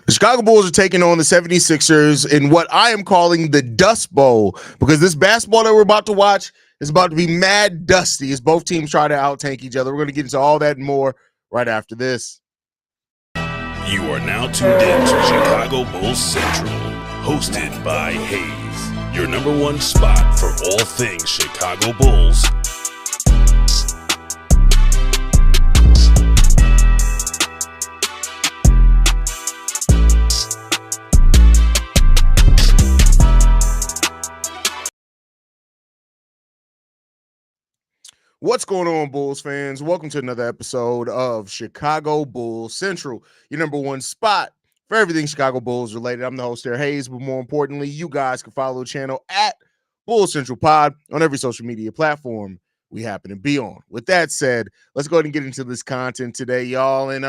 The Chicago Bulls are taking on the 76ers in what I am calling the Dust Bowl because this basketball that we're about to watch is about to be mad dusty as both teams try to out-tank each other. We're going to get into all that and more right after this. You are now tuned in to Chicago Bulls Central, hosted by Hayes, your number one spot for all things Chicago Bulls. What's going on, Bulls fans? Welcome to another episode of Chicago Bulls Central, your number one spot for everything Chicago Bulls related. I'm the host there, Hayes, but more importantly, you guys can follow the channel at Bulls Central Pod on every social media platform we happen to be on. With that said, let's go ahead and get into this content today, y'all. And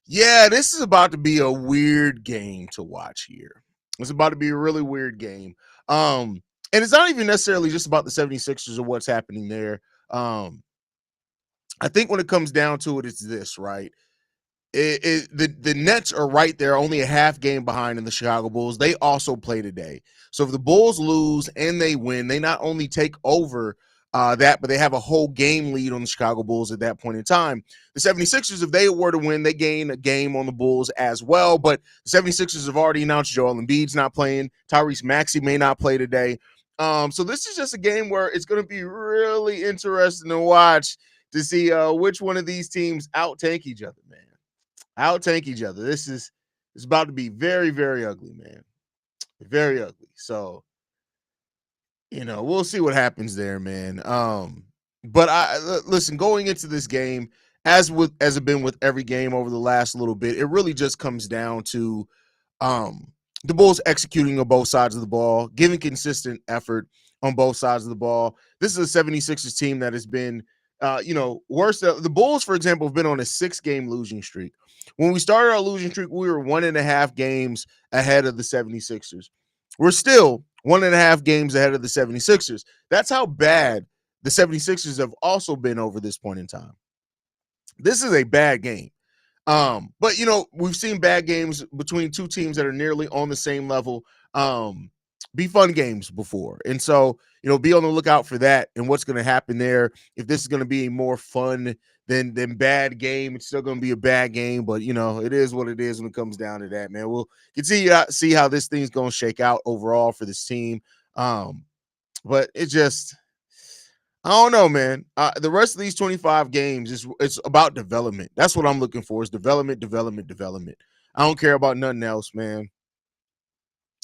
this is about to be a weird game to watch here. It's about to be a really weird game. And it's not even necessarily just about the 76ers or what's happening there. I think when it comes down to it, it's this, right? The Nets are right there, only a half game behind in the Chicago Bulls. They also play today. So if the Bulls lose and they win, they not only take over but they have a whole game lead on the Chicago Bulls at that point in time. The 76ers, if they were to win, they gain a game on the Bulls as well. But the 76ers have already announced Joel Embiid's not playing. Tyrese Maxey may not play today. So this is just a game where it's going to be really interesting to watch to see which one of these teams out-tank each other, man. Out-tank each other. It's about to be very, very ugly, man. Very ugly. So, we'll see what happens there, man. But listen, going into this game, as it been with every game over the last little bit, it really just comes down to the Bulls executing on both sides of the ball, giving consistent effort on both sides of the ball. This is a 76ers team that has been, worse. The Bulls, for example, have been on a 6-game losing streak. When we started our losing streak, we were 1.5 games ahead of the 76ers. We're still 1.5 games ahead of the 76ers. That's how bad the 76ers have also been over this point in time. This is a bad game. But we've seen bad games between two teams that are nearly on the same level be fun games before. And so, be on the lookout for that and what's going to happen there. If this is going to be a more fun than bad game, it's still going to be a bad game, but it is what it is when it comes down to that, man. We'll continue to see how this thing's going to shake out overall for this team. But it just, I don't know, man. The rest of these 25 games it's about development. That's what I'm looking for, is development. I don't care about nothing else, man.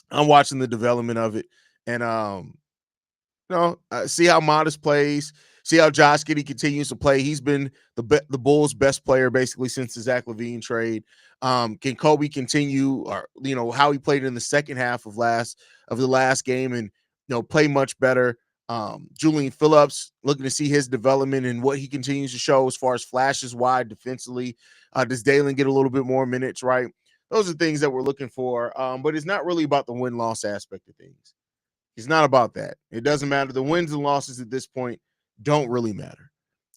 I'm watching the development of it, and see how Modest plays, see how Josh Giddey continues to play. He's been the Bulls' best player basically since the Zach LaVine trade. Can Kobe continue, or how he played in the second half of the last game, and play much better? Julian Phillips, looking to see his development and what he continues to show as far as flashes wide defensively. Does Dalen get a little bit more minutes, right? Those are things that we're looking for. But it's not really about the win-loss aspect of things. It's not about that. It doesn't matter. The wins and losses at this point don't really matter.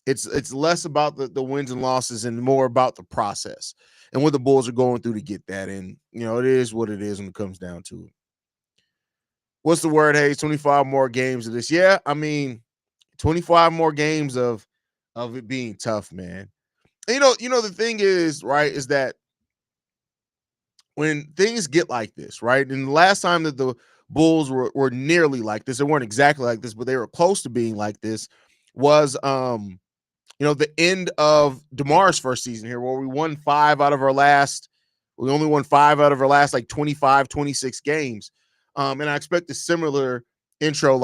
It's less about the wins and losses and more about the process and what the Bulls are going through to get that. And, it is what it is when it comes down to it. What's the word, Hayes? 25 more games of this. Yeah, 25 more games of it being tough, man. And the thing is, right, is that when things get like this, right, and the last time that the Bulls were nearly like this, they weren't exactly like this, but they were close to being like this, was the end of DeMar's first season here, where we only won 5 out of our last like 25, 26 games. And I expect a similar intro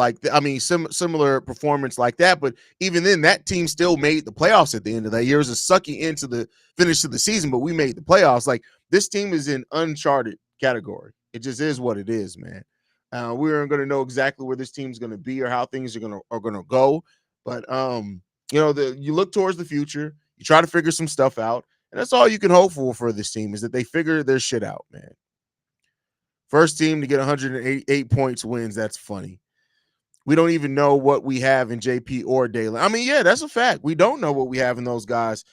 similar performance like that. But even then, that team still made the playoffs at the end of that year. It was a sucky end to the finish of the season, but we made the playoffs. Like, this team is in uncharted category. It just is what it is, man. We aren't going to know exactly where this team's going to be or how things are going to go. But you look towards the future, you try to figure some stuff out, and that's all you can hope for this team, is that they figure their shit out, man. First team to get 188 points wins. That's funny. We don't even know what we have in JP or Dalen. That's a fact. We don't know what we have in those guys.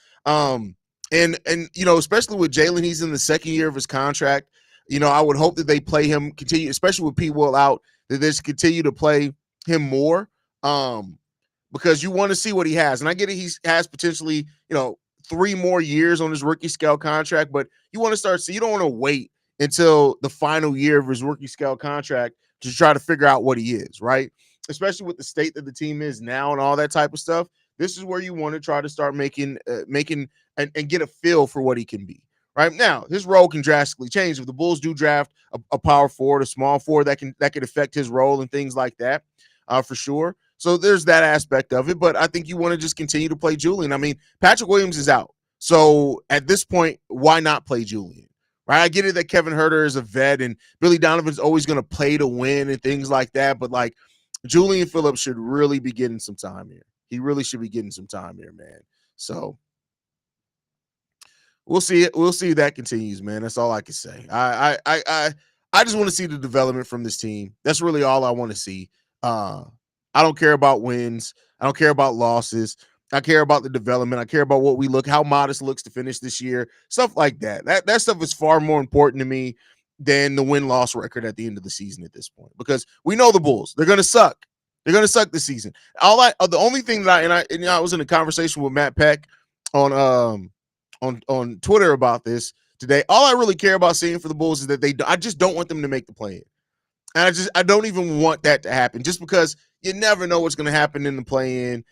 And especially with Jalen, he's in the second year of his contract. I would hope that they play him, continue, especially with P. Will out, that they just continue to play him more. Because you want to see what he has. And I get it, he has potentially, 3 more years on his rookie scale contract, but you want to you don't want to wait until the final year of his rookie scale contract to try to figure out what he is, right? Especially with the state that the team is now and all that type of stuff. This is where you want to try to start making and get a feel for what he can be. Right now, his role can drastically change if the Bulls do draft a power forward, a small forward that could affect his role and things like that, for sure. So there's that aspect of it, but I think you want to just continue to play Julian. I mean, Patrick Williams is out, so at this point, why not play Julian? Right? I get it that Kevin Huerter is a vet and Billy Donovan's always going to play to win and things like that, but like Julian Phillips should really be getting some time here. He really should be getting some time here, man. So we'll see it. We'll see if that continues, man. That's all I can say. I just want to see the development from this team. That's really all I want to see. I don't care about wins. I don't care about losses. I care about the development. I care about how modest looks to finish this year, stuff like that. That stuff is far more important to me than the win-loss record at the end of the season at this point, because we know the Bulls, they're going to suck. They're going to suck this season. The only thing that I was in a conversation with Matt Peck on Twitter about this today. All I really care about seeing for the Bulls is that I just don't want them to make the play-in. And I don't even want that to happen, just because you never know what's going to happen in the play-in.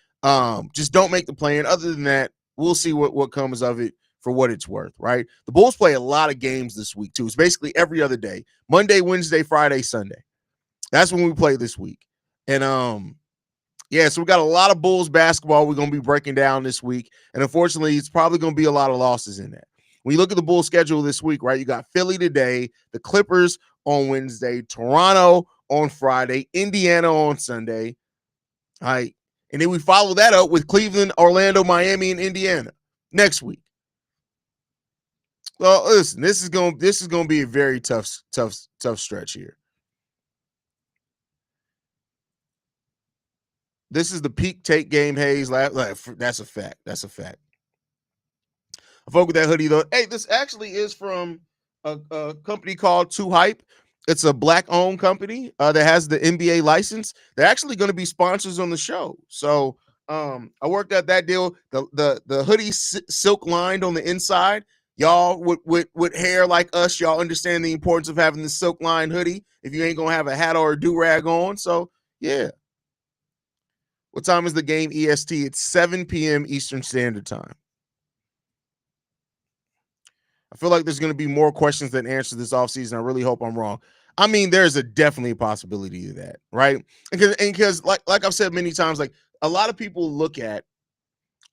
Just don't make the play-in. Other than that, we'll see what comes of it for what it's worth, right? The Bulls play a lot of games this week, too. It's basically every other day. Monday, Wednesday, Friday, Sunday. That's when we play this week. And, so we got a lot of Bulls basketball we're going to be breaking down this week. And unfortunately, it's probably going to be a lot of losses in that. When you look at the Bulls schedule this week, right, you got Philly today, the Clippers on Wednesday, Toronto on Friday, Indiana on Sunday. All right. And then we follow that up with Cleveland, Orlando, Miami, and Indiana next week. Well, listen, this is going to be a very tough stretch here. This is the peak take game, Hayes. That's a fact. That's a fact. I fuck with that hoodie, though. Hey, this actually is from a company called Too Hype. It's a black-owned company that has the NBA license. They're actually going to be sponsors on the show. So I worked out that deal. The hoodie silk lined on the inside. Y'all with hair like us, y'all understand the importance of having the silk lined hoodie if you ain't gonna have a hat or a do-rag on. So yeah. What time is the game, EST? It's 7 p.m. Eastern Standard Time. I feel like there's going to be more questions than answers this offseason. I really hope I'm wrong. I mean, there's definitely a possibility of that, right? Because like I've said many times, like a lot of people look at,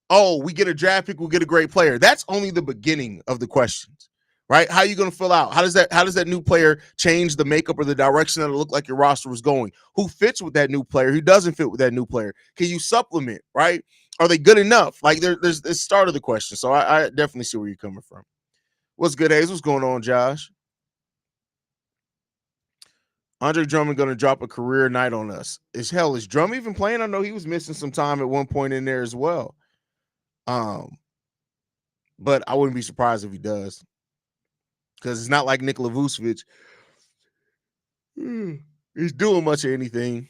oh, we get a draft pick, we'll get a great player. That's only the beginning of the questions, right? How are you going to fill out? How does that new player change the makeup or the direction that it look like your roster was going? Who fits with that new player? Who doesn't fit with that new player? Can you supplement, right? Are they good enough? Like there's the start of the question. So I definitely see where you're coming from. What's good, Hayes? What's going on, Josh? Andre Drummond going to drop a career night on us. Is Drummond even playing? I know he was missing some time at one point in there as well. But I wouldn't be surprised if he does, because it's not like Nikola Vucevic. He's doing much of anything.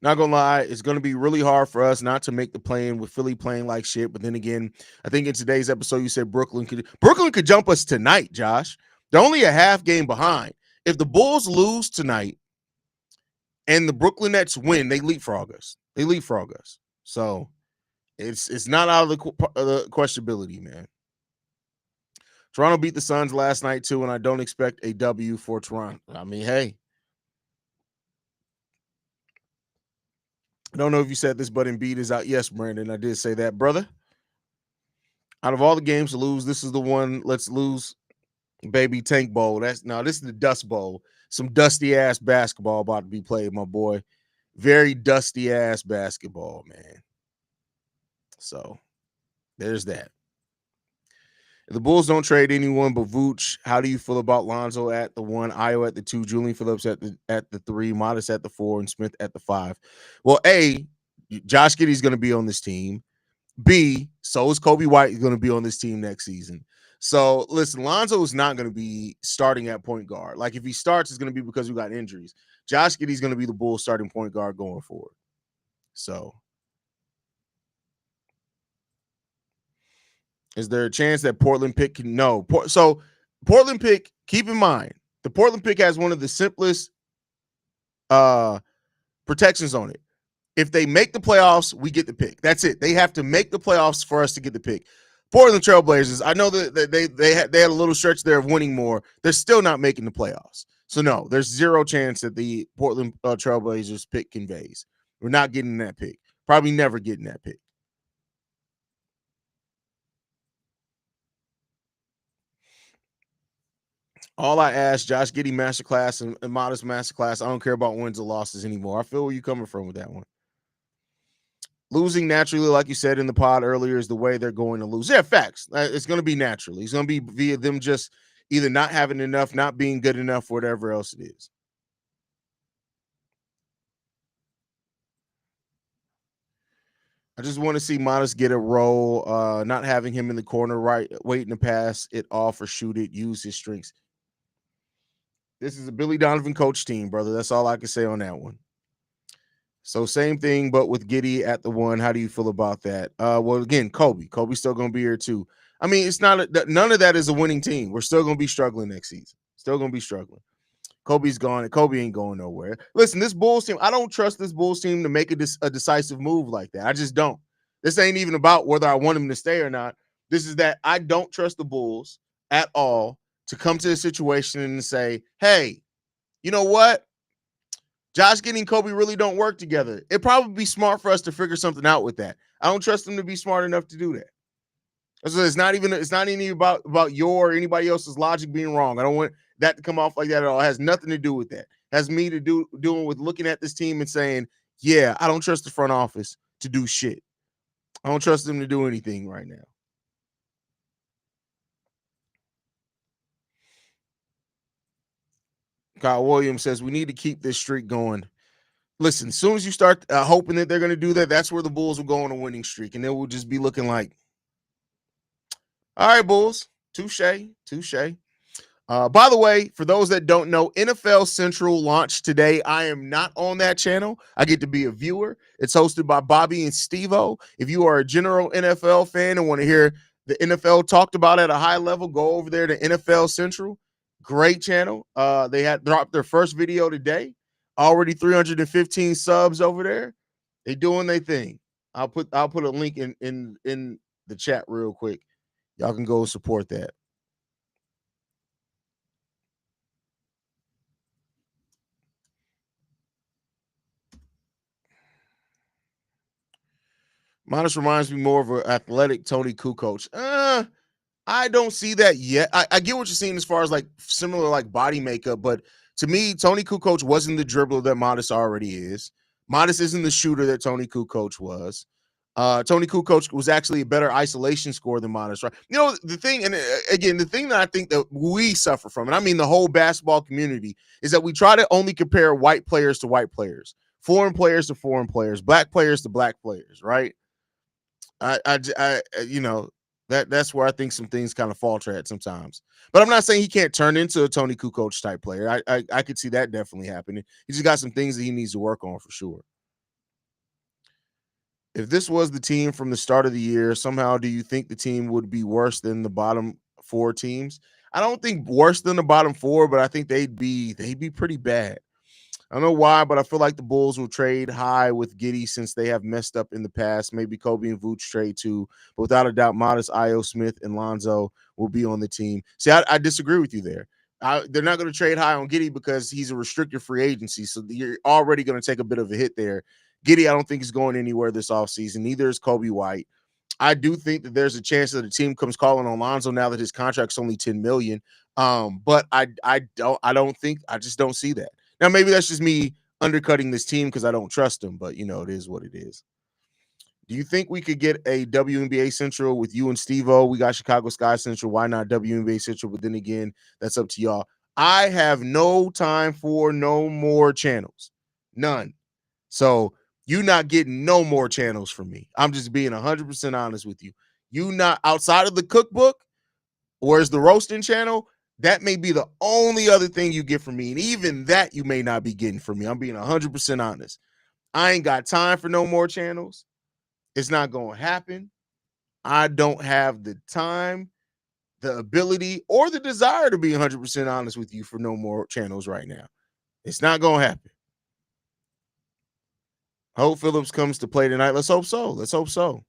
Not gonna lie, it's gonna be really hard for us not to make the play-in with Philly playing like shit. But then again, I think in today's episode you said Brooklyn could jump us tonight, Josh. They're only a half game behind. If the Bulls lose tonight and the Brooklyn Nets win, they leapfrog us. So it's not out of the questionability, man. Toronto beat the Suns last night too, and I don't expect a W for Toronto. I mean, hey. I don't know if you said this, but Embiid is out. Yes, Brandon, I did say that, brother. Out of all the games to lose, this is the one. Let's lose, baby. Tank Bowl. This is the Dust Bowl. Some dusty ass basketball about to be played, my boy. Very dusty ass basketball, man. So there's that. If the Bulls don't trade anyone but Vooch, how do you feel about Lonzo at the 1, Io at the 2, Julian Phillips at the 3, Modest at the 4, and Smith at the 5? Well, A, Josh Giddey's going to be on this team. B, so is Kobe White going to be on this team next season. So listen, Lonzo is not going to be starting at point guard. Like if he starts, it's going to be because we got injuries. Josh Giddey's going to be the Bulls starting point guard going forward. So is there a chance that Portland pick can no? So Portland pick, keep in mind, the Portland pick has one of the simplest protections on it. If they make the playoffs, we get the pick. That's it. They have to make the playoffs for us to get the pick. Portland Trailblazers, I know that they had a little stretch there of winning more. They're still not making the playoffs. So no, there's zero chance that the Portland Trailblazers pick conveys. We're not getting that pick. Probably never getting that pick. All I ask, Josh Giddey masterclass and Modest masterclass. I don't care about wins or losses anymore. I feel where you're coming from with that one. Losing naturally, like you said in the pod earlier, is the way they're going to lose. Yeah, facts. It's going to be naturally. It's going to be via them just either not having enough, not being good enough, whatever else it is. I just want to see Modest get a role, not having him in the corner, right, waiting to pass it off or shoot it, use his strengths. This is a Billy Donovan coach team, brother. That's all I can say on that one. So same thing, but with Giddey at the 1. How do you feel about that? Well, again, Kobe. Kobe's still going to be here too. I mean, it's not none of that is a winning team. We're still going to be struggling next season. Still going to be struggling. Kobe's gone, and Kobe ain't going nowhere. Listen, this Bulls team, I don't trust this Bulls team to make a decisive move like that. I just don't. This ain't even about whether I want him to stay or not. This is that I don't trust the Bulls at all to come to the situation and say, hey, you know what? Josh Giddey and Kobe really don't work together. It'd probably be smart for us to figure something out with that. I don't trust them to be smart enough to do that. So it's not even about your or anybody else's logic being wrong. I don't want that to come off like that at all. It has nothing to do with that. It has me to doing with looking at this team and saying, yeah, I don't trust the front office to do shit. I don't trust them to do anything right now. Kyle Williams says we need to keep this streak going. Listen, as soon as you start hoping that they're going to do that, that's where the Bulls will go on a winning streak, and then we'll just be looking like, all right, Bulls, touche. By the way, for those that don't know, NFL Central launched today. I am not on that channel. I get to be a viewer. It's hosted by Bobby and Steve-O. If you are a general NFL fan and want to hear the NFL talked about at a high level, go over there to NFL Central. Great channel. They had dropped their first video today. Already 315 subs over there. They doing their thing. I'll put a link in the chat real quick. Y'all can go support that. Modest reminds me more of an athletic Tony Kukoc. I don't see that yet. I get what you're saying as far as like similar like body makeup, but to me, Tony Kukoc wasn't the dribbler that Modest already is. Modest isn't the shooter that Tony Kukoc was. Tony Kukoc was actually a better isolation scorer than Modest, right? You know, the thing, and again, the thing that I think that we suffer from, and I mean the whole basketball community, is that we try to only compare white players to white players, foreign players to foreign players, black players to black players, right? You know, that's where I think some things kind of falter at sometimes. But I'm not saying he can't turn into a Tony Kukoc type player. I could see that definitely happening. He's just got some things that he needs to work on for sure. If this was the team from the start of the year, somehow do you think the team would be worse than the bottom 4 teams? I don't think worse than the bottom 4, but I think they'd be pretty bad. I don't know why, but I feel like the Bulls will trade high with Giddey since they have messed up in the past. Maybe Kobe and Vooch trade too. But without a doubt, Modest, Io, Smith, and Lonzo will be on the team. See, I disagree with you there. They're not going to trade high on Giddey because he's a restricted free agency. So you're already going to take a bit of a hit there. Giddey, I don't think is going anywhere this offseason. Neither is Kobe White. I do think that there's a chance that the team comes calling on Lonzo now that his contract's only $10 million. But I just don't see that. Now, maybe that's just me undercutting this team because I don't trust them, but, you know, it is what it is. Do you think we could get a WNBA Central with you and Steve-O? We got Chicago Sky Central. Why not WNBA Central? But then again, that's up to y'all. I have no time for no more channels. None. So you not getting no more channels from me. I'm just being 100% honest with you. You not outside of the cookbook, where's the roasting channel? That may be the only other thing you get from me. And even that you may not be getting from me. I'm being 100% honest. I ain't got time for no more channels. It's not going to happen. I don't have the time, the ability, or the desire to be 100% honest with you for no more channels right now. It's not going to happen. Hope Phillips comes to play tonight. Let's hope so. Let's hope so.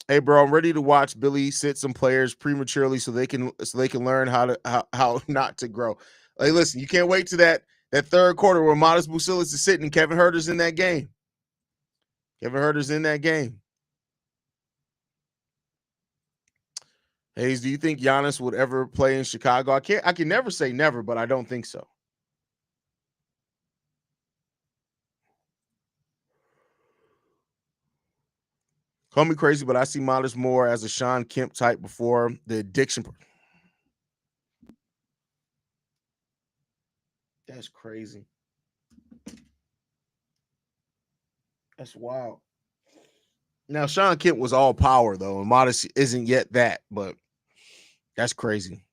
Hey, bro, I'm ready to watch Billy sit some players prematurely so they can learn how not to grow. Hey, listen, you can't wait to that third quarter where Modest Bucilis is sitting and Kevin Huerter's in that game. Kevin Huerter's in that game. Hayes, do you think Giannis would ever play in Chicago? I can never say never, but I don't think so. Call me crazy, but I see Modest more as a Sean Kemp type before the addiction. That's crazy. That's wild. Now, Sean Kemp was all power, though, and Modest isn't yet that, but that's crazy.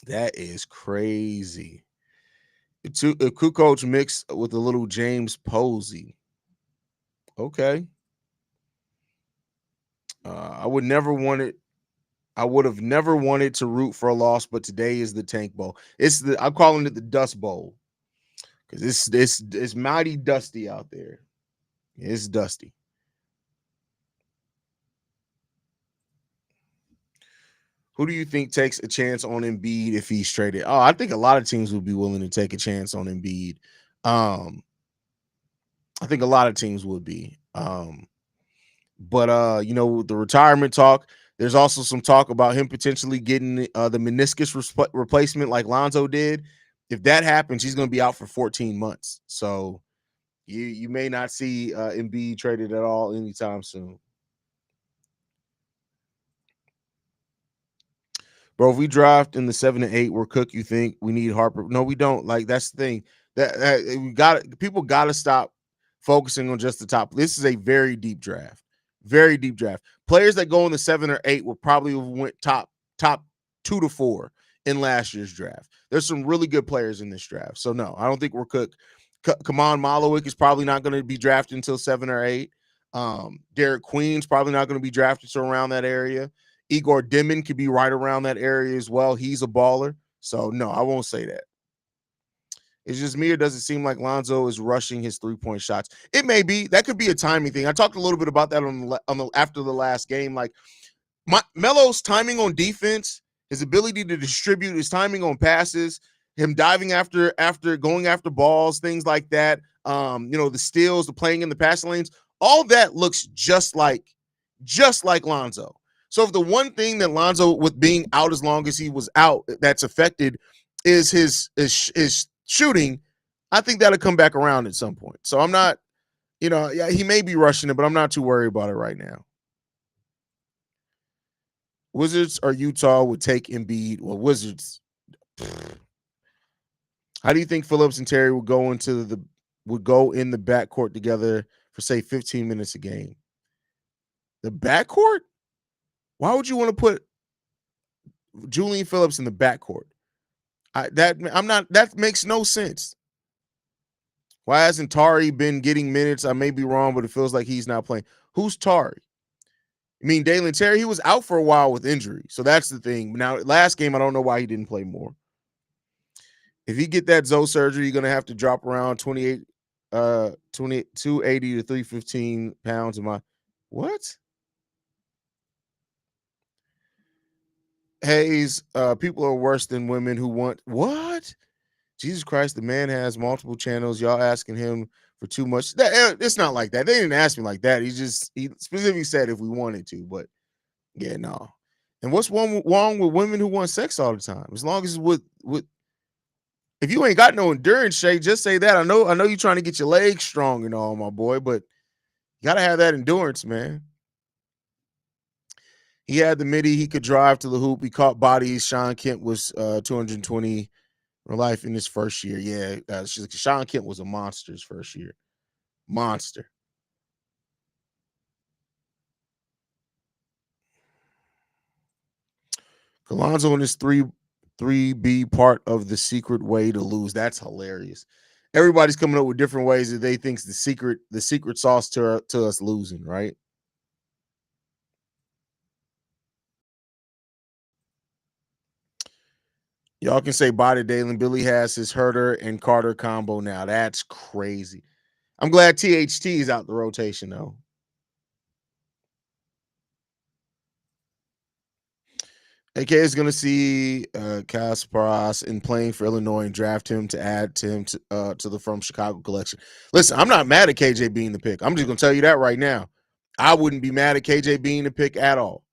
That is crazy. A Kukoc mixed with a little James Posey. Okay. I would have never wanted to root for a loss, but today is the Tank Bowl. I'm calling it the Dust Bowl because it's mighty dusty out there. It's dusty. Who do you think takes a chance on Embiid if he's traded? Oh, I think a lot of teams would be willing to take a chance on Embiid. I think a lot of teams would be. But the retirement talk, there's also some talk about him potentially getting the meniscus replacement like Lonzo did. If that happens, he's going to be out for 14 months. So you may not see Embiid traded at all anytime soon. Bro, if we draft in the 7 and 8, we're Cook. You think we need Harper? No, we don't. Like that's the thing that people got to stop focusing on just the top. This is a very deep draft. Very deep draft. Players that go in the 7 or 8 will probably went top 2 to 4 in last year's draft. There's some really good players in this draft. So no, I don't think we're Cook. Kaman Malowick is probably not going to be drafted until 7 or 8. Derek Queen's probably not going to be drafted to around that area. Igor Dimon could be right around that area as well. He's a baller. So no, I won't say that. It's just me, or does it seem like Lonzo is rushing his 3-point shots? It may be. That could be a timing thing. I talked a little bit about that on the after the last game. Like Melo's timing on defense, his ability to distribute, his timing on passes, him diving after going after balls, things like that. The steals, the playing in the passing lanes, all that looks just like Lonzo. So if the one thing that Lonzo, with being out as long as he was out, that's affected is his shooting, I think that'll come back around at some point. So I'm not, he may be rushing it, but I'm not too worried about it right now. Wizards or Utah would take Embiid. Well, Wizards. How do you think Phillips and Terry would go in the backcourt together for say 15 minutes a game? The backcourt? Why would you want to put Julian Phillips in the backcourt? That makes no sense. Why hasn't Tari been getting minutes? I may be wrong, but it feels like he's not playing. Who's Tari? I mean, Dalen Terry, he was out for a while with injury. So that's the thing. Now, last game, I don't know why he didn't play more. If he get that Zoe surgery, you're going to have to drop around 280 to 315 pounds of my what? Hayes, people are worse than women who want what? Jesus Christ, the man has multiple channels. Y'all asking him for too much. It's not like that. They didn't ask me like that. He specifically said if we wanted to, but yeah, no. And what's wrong with women who want sex all the time? As long as with if you ain't got no endurance, Shay, just say that. I know you're trying to get your legs strong and all, my boy, but You got to have that endurance, man. He had the midi. He could drive to the hoop. He caught bodies. Sean Kemp was 220 for life in his first year. Yeah, Sean Kemp was a monster his first year. Monster. Alonzo and his 3B part of the secret way to lose. That's hilarious. Everybody's coming up with different ways that they think's the secret sauce to us losing, right? Y'all can say bye to Dalen. Billy has his Herder and Carter combo now. That's crazy. I'm glad THT is out the rotation though. AK is going to see Kasparas in playing for Illinois and draft him to add to him to the From Chicago collection. Listen, I'm not mad at KJ being the pick. I'm just going to tell you that right now. I wouldn't be mad at KJ being the pick at all.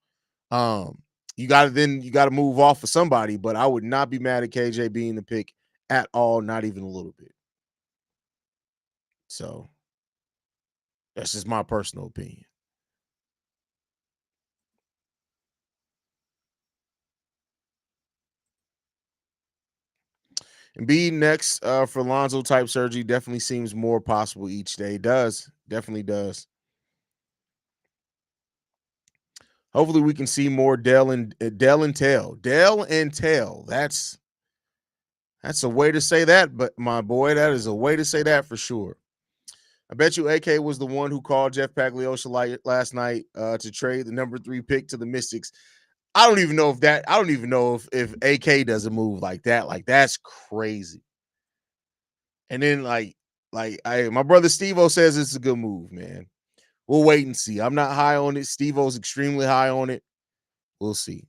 You got to move off of somebody, but I would not be mad at KJ being the pick at all, not even a little bit. So that's just my personal opinion. And being next for Lonzo type surgery definitely seems more possible each day. Definitely does. Hopefully we can see more Dell and Tail. Dell and Tail. That's a way to say that, but my boy, that is a way to say that for sure. I bet you AK was the one who called Jeff Pagliosha last night to trade the number 3 pick to the Mystics. I don't even know if AK does a move like that. Like, that's crazy. And then my brother Steve-O says it's a good move, man. We'll wait and see. I'm not high on it. Steve-O's extremely high on it. We'll see.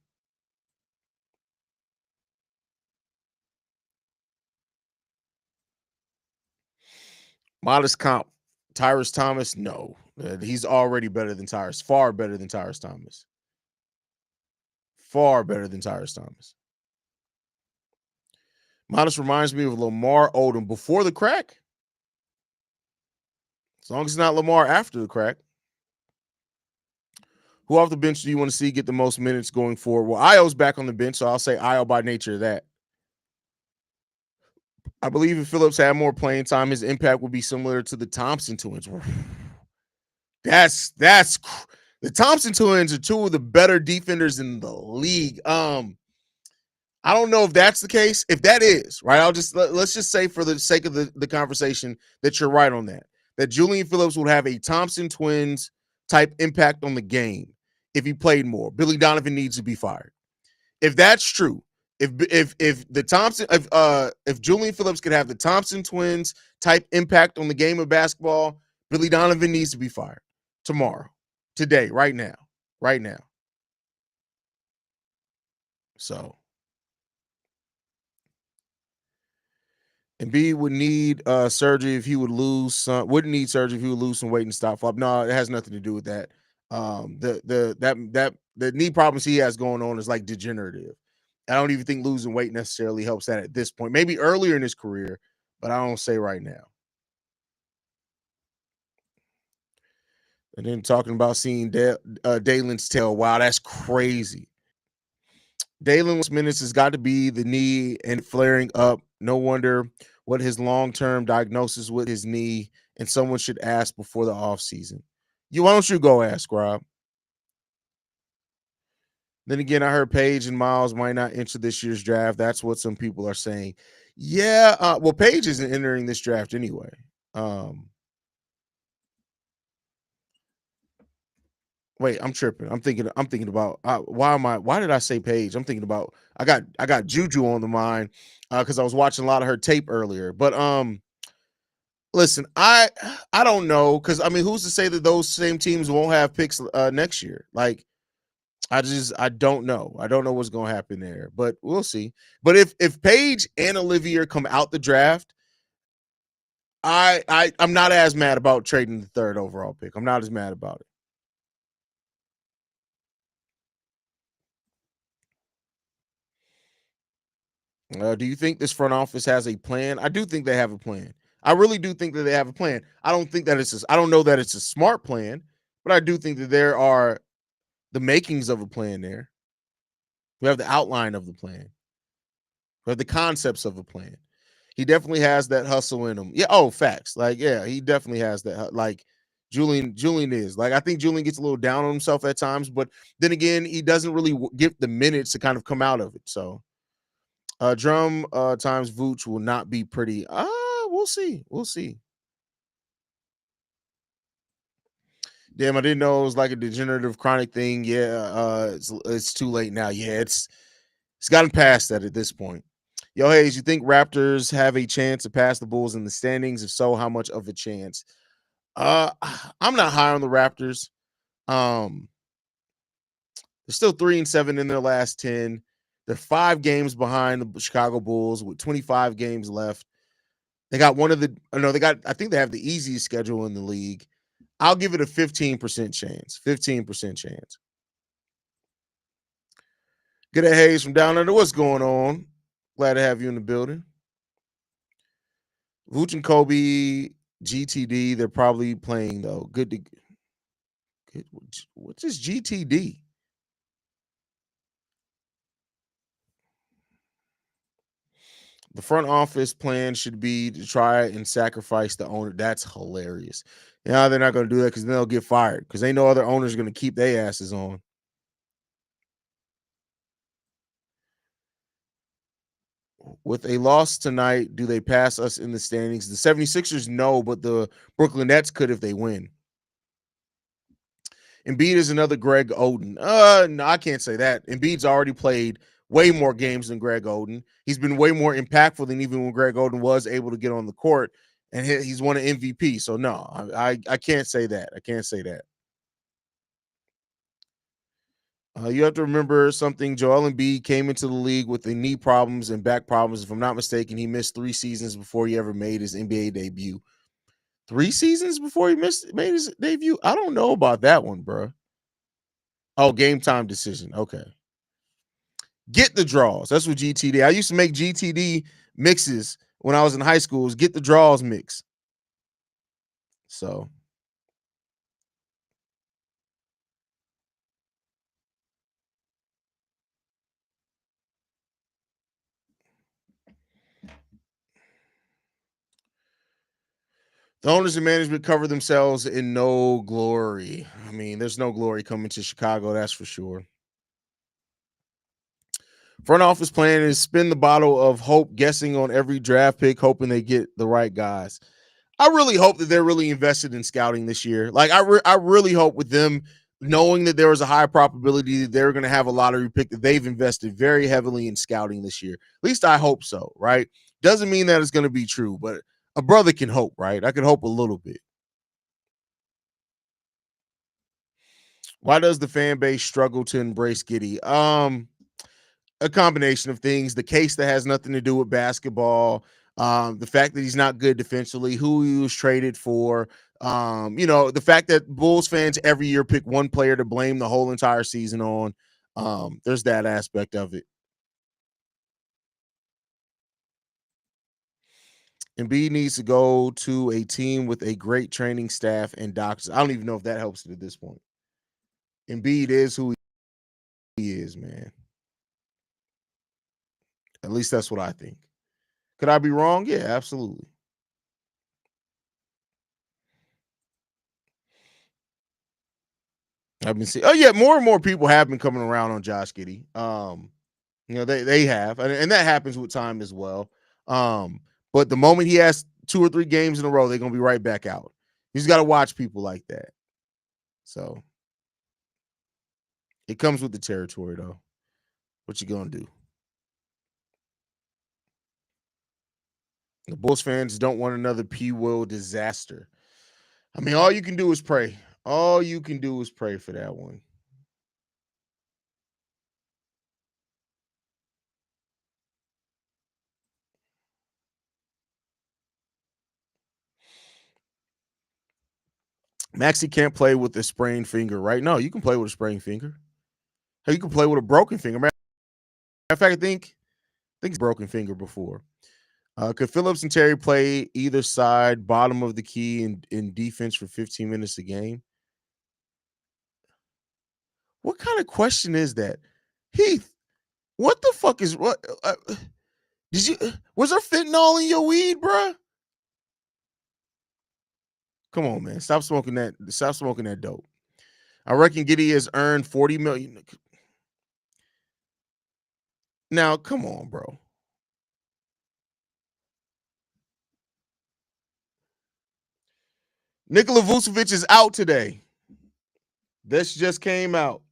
Modest comp. Tyrus Thomas, no. He's already better than Tyrus. Far better than Tyrus Thomas. Far better than Tyrus Thomas. Modest reminds me of Lamar Odom before the crack. As long as it's not Lamar after the crack. Who off the bench do you want to see get the most minutes going forward? Well, Io's back on the bench, so I'll say Io by nature of that. I believe if Phillips had more playing time, his impact would be similar to the Thompson twins. That's the Thompson twins are two of the better defenders in the league. I don't know if that's the case. If that is, right, let's just say for the sake of the conversation that you're right on that. That Julian Phillips would have a Thompson twins type impact on the game if he played more. Billy Donovan needs to be fired. If that's true, if the Thompson if Julian Phillips could have the Thompson twins type impact on the game of basketball, Billy Donovan needs to be fired tomorrow, today, right now. So Embiid would need surgery if he would lose some. Wouldn't need surgery if he would lose some weight and stop fall. No, it has nothing to do with that. The knee problems he has going on is like degenerative. I don't even think losing weight necessarily helps that at this point. Maybe earlier in his career, but I don't say right now. And then talking about seeing Dalen's tail. Wow, that's crazy. Dalen's minutes has got to be the knee and flaring up. No wonder what his long-term diagnosis with his knee, and someone should ask before the offseason. Why don't you go ask, Rob? Then again, I heard Paige and Miles might not enter this year's draft. That's what some people are saying. Yeah, well, Paige isn't entering this draft anyway. Wait, I'm tripping. I'm thinking about why did I say Paige? I'm thinking about I got Juju on the mind because I was watching a lot of her tape earlier. But listen, I don't know, because I mean, who's to say that those same teams won't have picks next year? Like, I don't know. I don't know what's gonna happen there, but we'll see. But if Paige and Olivia come out the draft, I'm not as mad about trading the 3rd overall pick. I'm not as mad about it. Do you think this front office has a plan? I do think they have a plan. I really do think that they have a plan. I don't know that it's a smart plan, but I do think that there are the makings of a plan there. We have the outline of the plan. We have the concepts of a plan. He definitely has that hustle in him. Yeah. Oh, facts. Like, yeah, he definitely has that. Like, Julian is like, I think Julian gets a little down on himself at times, but then again, he doesn't really get the minutes to kind of come out of it. So, Drum times Vooch will not be pretty. We'll see. We'll see. Damn, I didn't know it was like a degenerative chronic thing. Yeah, it's too late now. Yeah, it's gotten past that at this point. Yo, Hayes, you think Raptors have a chance to pass the Bulls in the standings? If so, how much of a chance? Uh, I'm not high on the Raptors. Um, they're still 3-7 in their last 10. They're 5 games behind the Chicago Bulls with 25 games left. They got I think they have the easiest schedule in the league. I'll give it a 15% chance. 15% chance. Good at Hayes from down under. What's going on? Glad to have you in the building. Vooch and Kobe, GTD, they're probably playing though. Good. What's this GTD? The front office plan should be to try and sacrifice the owner. That's hilarious. Yeah, they're not going to do that because then they'll get fired because they know other owners are going to keep their asses on. With a loss tonight, do they pass us in the standings? The 76ers, no, but the Brooklyn Nets could if they win. Embiid is another Greg Oden. No, I can't say that. Embiid's already played way more games than Greg Oden. He's been way more impactful than even when Greg Oden was able to get on the court, and he's won an MVP. So no, I can't say that. I can't say that. You have to remember something. Joel Embiid came into the league with the knee problems and back problems. If I'm not mistaken, he missed 3 seasons before he ever made his NBA debut. 3 seasons before he made his debut? I don't know about that one, bro. Oh, game time decision. Okay. Get the draws. That's what GTD. I used to make GTD mixes when I was in high school. It was get the draws mix. So the owners and management cover themselves in no glory. I mean, there's no glory coming to Chicago, that's for sure. Front office plan is spin the bottle of hope, guessing on every draft pick, hoping they get the right guys. I really hope that they're really invested in scouting this year. Like I really hope with them knowing that there was a high probability that they're going to have a lottery pick that they've invested very heavily in scouting this year. At least I hope so, right? Doesn't mean that it's going to be true, but a brother can hope, right? I can hope a little bit. Why does the fan base struggle to embrace Giddy? A combination of things. The case that has nothing to do with basketball, the fact that he's not good defensively, who he was traded for, the fact that Bulls fans every year pick one player to blame the whole entire season on. There's that aspect of it. Embiid needs to go to a team with a great training staff and doctors. I don't even know if that helps it at this point. Embiid is who he is, man. At least that's what I think. Could I be wrong? Yeah, absolutely. I've been seeing. Oh yeah, more and more people have been coming around on Josh Giddey. They have, and that happens with time as well. But the moment he has 2 or 3 games in a row, they're gonna be right back out. He's got to watch people like that. So it comes with the territory, though. What you gonna do? The Bulls fans don't want another P. Will disaster. I mean, all you can do is pray. All you can do is pray for that one. Maxi can't play with a sprained finger, right? No, you can play with a sprained finger. Hey, you can play with a broken finger. Matter of fact, I think broken finger before. Could Phillips and Terry play either side, bottom of the key in defense for 15 minutes a game? What kind of question is that? Heath, what the fuck is what? Did you was there fentanyl in your weed, bruh? Come on, man. Stop smoking that. Stop smoking that dope. I reckon Giddey has earned 40 million. Now, come on, bro. Nikola Vucevic is out today. This just came out.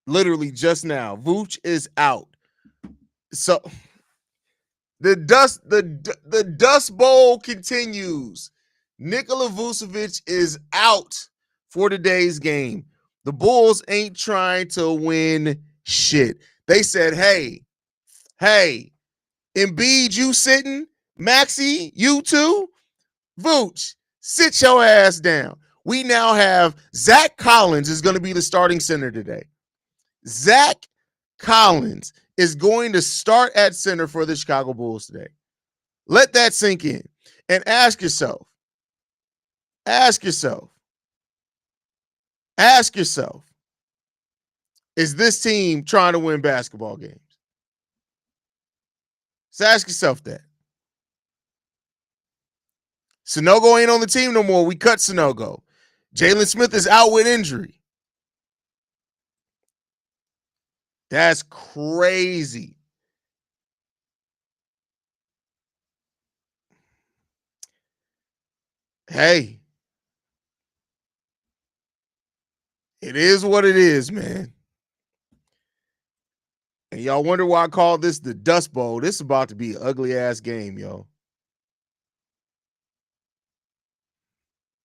Literally just now. Vooch is out. So the dust bowl continues. Nikola Vucevic is out for today's game. The Bulls ain't trying to win shit. They said, hey, Embiid, you sitting? Maxey, you too? Vooch, sit your ass down. We now have Zach Collins is going to be the starting center today. Zach Collins is going to start at center for the Chicago Bulls today. Let that sink in and ask yourself, is this team trying to win basketball games? So ask yourself that. Sanogo ain't on the team no more. We cut Sanogo. Jalen Smith is out with injury. That's crazy. Hey, it is what it is, man. And y'all wonder why I call this the Dust Bowl. This is about to be an ugly ass game, yo.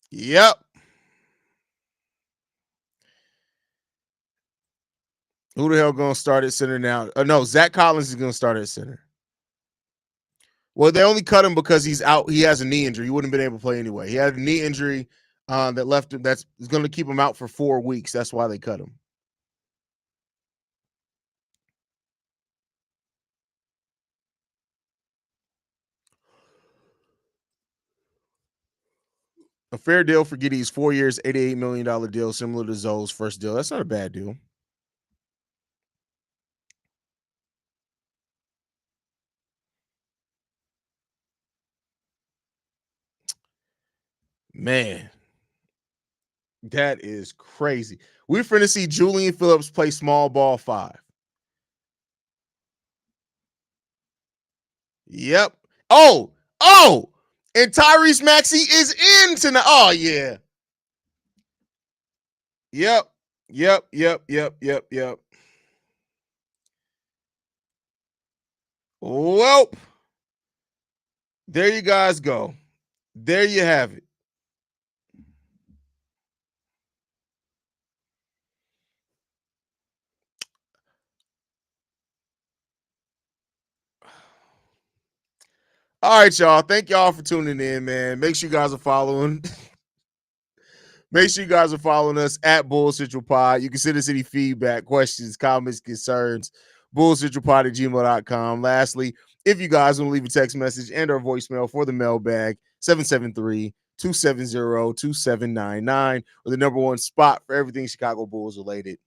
Yep. Who the hell gonna start at center now? No, Zach Collins is gonna start at center. Well, they only cut him because he's out. He has a knee injury. He wouldn't have been able to play anyway. He had a knee injury that left him. That's going to keep him out for 4 weeks. That's why they cut him. A fair deal for Giddey's 4 years, $88 million deal, similar to Zoe's first deal. That's not a bad deal. Man, that is crazy. We're finna see Julian Phillips play small ball 5. Yep. Oh, and Tyrese Maxey is in tonight. Oh, yeah. Yep. Well, there you guys go. There you have it. All right, y'all. Thank y'all for tuning in, man. Make sure you guys are following. Make sure you guys are following us at Bull Central Pod. You can send us any feedback, questions, comments, concerns, bullcentralpod@gmail.com. Lastly, if you guys want to leave a text message and or voicemail for the mailbag, 773-270-2799, or the number one spot for everything Chicago Bulls related.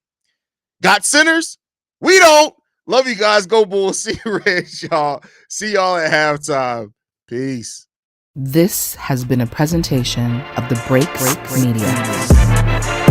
Got centers? We don't. Love you guys. Go Bulls. See you, Rich, y'all. See y'all at halftime. Peace. This has been a presentation of the Break Media.